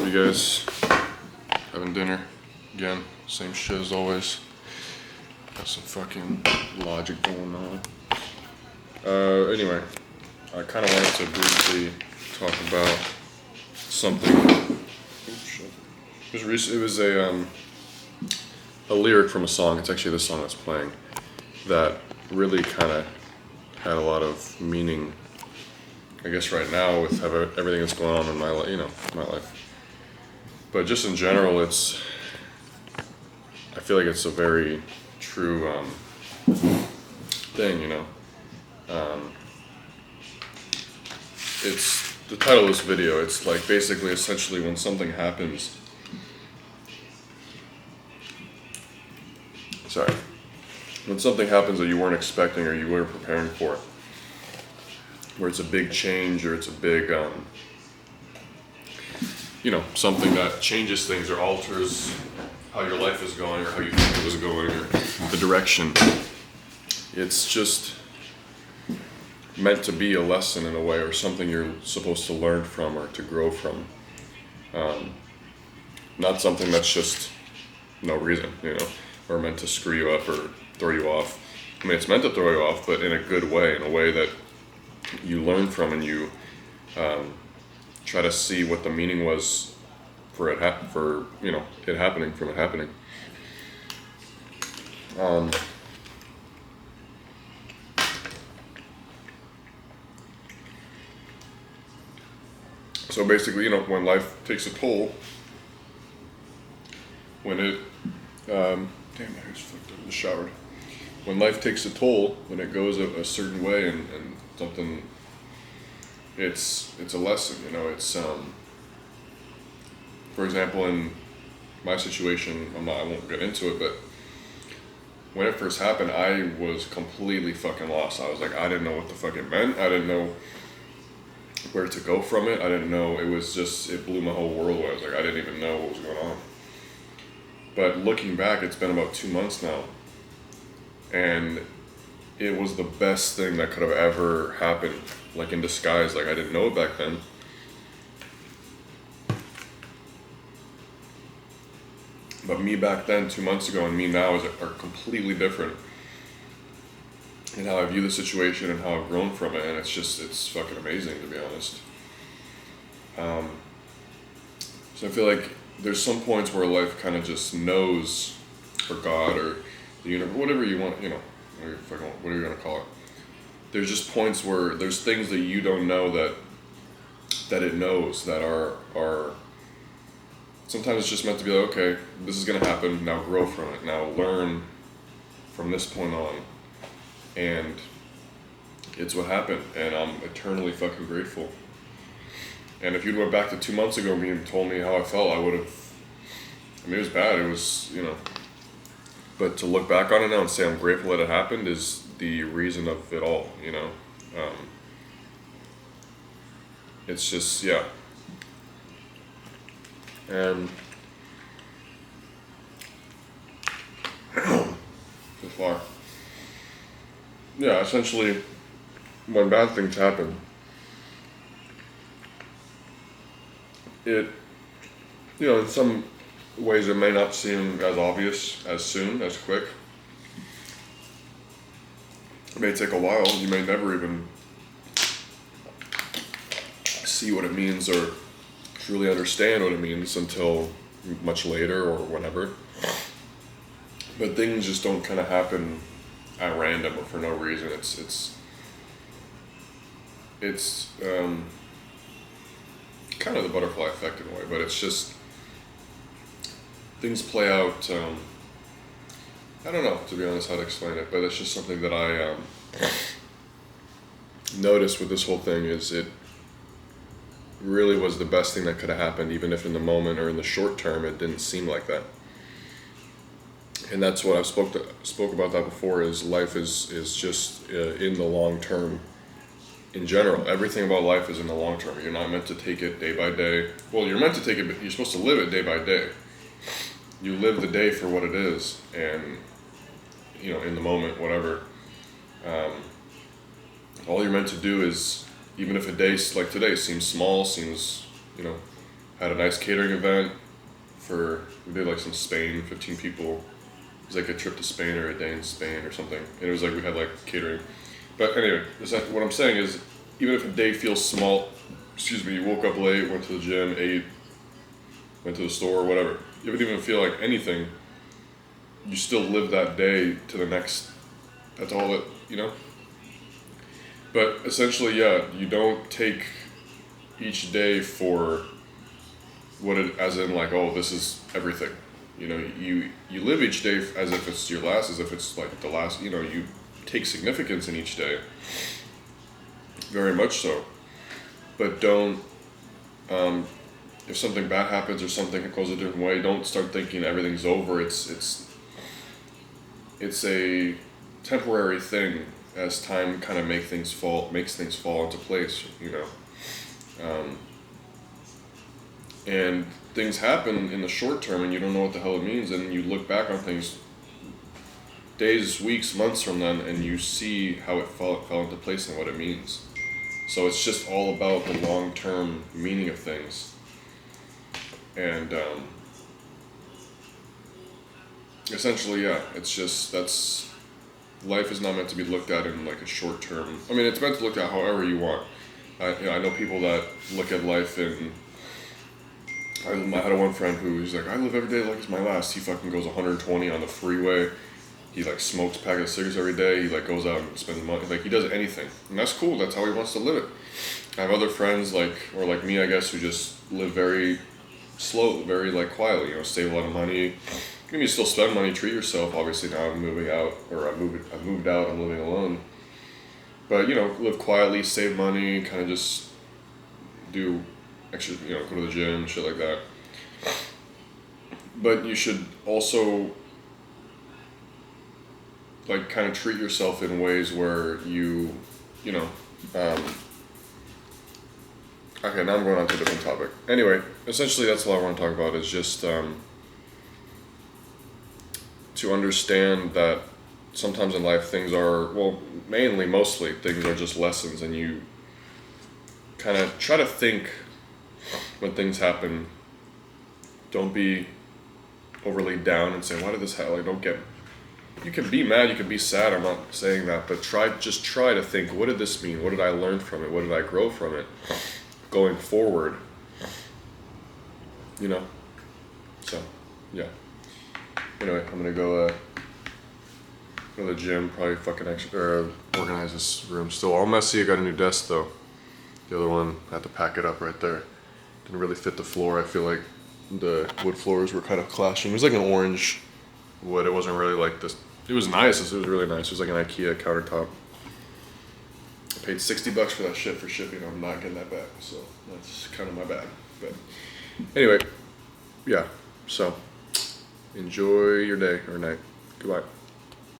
you guys? Having dinner again, same shit as always. Got some fucking logic going on. Anyway, I kind of wanted to briefly talk about something. Oh shit! It was a lyric from a song. It's actually the song that's playing that really kind of had a lot of meaning. I guess right now with everything that's going on in my life, my life. But just in general, I feel like it's a very true thing, It's the title of this video. It's like basically, essentially, when something happens. When something happens that you weren't expecting or you weren't preparing for, where it's a big change or it's a big, something that changes things or alters how your life is going or how you think it was going or the direction. It's just meant to be a lesson in a way or something you're supposed to learn from or to grow from. Not something that's just no reason, or meant to screw you up or throw you off. I mean, it's meant to throw you off, but in a good way, in a way that you learn from and you try to see what the meaning was for it happening from it happening. So basically, when life takes a toll, when it, damn, my hair's fucked up, I just showered. When life takes a toll, when it goes a certain way and something, it's a lesson, it's, for example, in my situation, I won't get into it, but when it first happened, I was completely fucking lost. I was like, I didn't know what the fuck it meant. I didn't know where to go from it. I didn't know, it blew my whole world away. I was like, I didn't even know what was going on. But looking back, it's been about 2 months now. And it was the best thing that could have ever happened, like in disguise. Like I didn't know it back then. But me back then, 2 months ago, and me now are completely different in how I view the situation and how I've grown from it. And it's fucking amazing, to be honest. So I feel like there's some points where life kind of just knows, or God, or the universe, whatever you want, what are you gonna call it? There's just points where there's things that you don't know that it knows that are. Sometimes it's just meant to be like, okay, this is gonna happen. Now grow from it. Now learn from this point on, and it's what happened, and I'm eternally fucking grateful. And if you'd went back to 2 months ago and told me how I felt, I would have. I mean, it was bad. It was, But to look back on it now and say I'm grateful that it happened is the reason of it all, It's just, yeah. And so far. Yeah, essentially, when bad things happen, it, in some ways it may not seem as obvious, as soon, as quick. It may take a while. You may never even see what it means or truly understand what it means until much later or whenever. But things just don't kind of happen at random or for no reason. It's kind of the butterfly effect in a way, but it's just things play out. I don't know, to be honest, how to explain it, but it's just something that I noticed with this whole thing is it really was the best thing that could have happened, even if in the moment or in the short term it didn't seem like that. And that's what I've spoke about that before, is life is just in the long term. In general, everything about life is in the long term. You're not meant to take it day by day. Well, you're meant to take it, but you're supposed to live it day by day. You live the day for what it is, and in the moment, whatever. All you're meant to do is, even if a day like today seems small, seems had a nice catering event we did like some Spain, 15 people. It was like a trip to Spain or a day in Spain or something. And it was like we had like catering. But anyway, what I'm saying is, even if a day feels small, you woke up late, went to the gym, ate, went to the store, whatever. If it even feel like anything, you still live that day to the next. That's all that, But essentially, yeah, you don't take each day for as in like, oh, this is everything. You live each day as if it's your last, as if it's like the last, you take significance in each day. Very much so. But don't, if something bad happens or something goes a different way, don't start thinking everything's over. It's a temporary thing as time kind of makes things fall into place, and things happen in the short term and you don't know what the hell it means, and you look back on things days, weeks, months from then, and you see how it fell into place and what it means. So it's just all about the long-term meaning of things. And essentially, yeah, it's just, life is not meant to be looked at in like a short term. I mean, it's meant to look at however you want. I know people that look at life in, I had one friend who's like, I live every day like it's my last. He fucking goes 120 on the freeway. He like smokes a pack of cigarettes every day. He like goes out and spends money. Like he does anything. And that's cool. That's how he wants to live it. I have other friends like me, I guess, who just live very slow, very like quietly, save a lot of money. You can still spend money, treat yourself. Obviously now I'm moving out, or I've moved out, I'm living alone. But, live quietly, save money, kind of just do extra, go to the gym, shit like that. But you should also like kind of treat yourself in ways where you okay, now I'm going on to a different topic. Anyway, essentially that's all I want to talk about, is just to understand that sometimes in life things are, mostly things are just lessons, and you kind of try to think when things happen. Don't be overly down and say, why did this happen? Like, you can be mad, you can be sad, I'm not saying that, but try to think, what did this mean? What did I learn from it? What did I grow from it going forward? So, yeah. Anyway, I'm gonna go to the gym, probably fucking organize this room. Still all messy. I got a new desk though. The other one, I had to pack it up right there. Didn't really fit the floor. I feel like the wood floors were kind of clashing. It was like an orange wood. It wasn't really like this. It was nice. It was really nice. It was like an IKEA countertop. I paid $60 for that shit for shipping. I'm not getting that back, so that's kind of my bad. But anyway, yeah. So enjoy your day or night. Goodbye.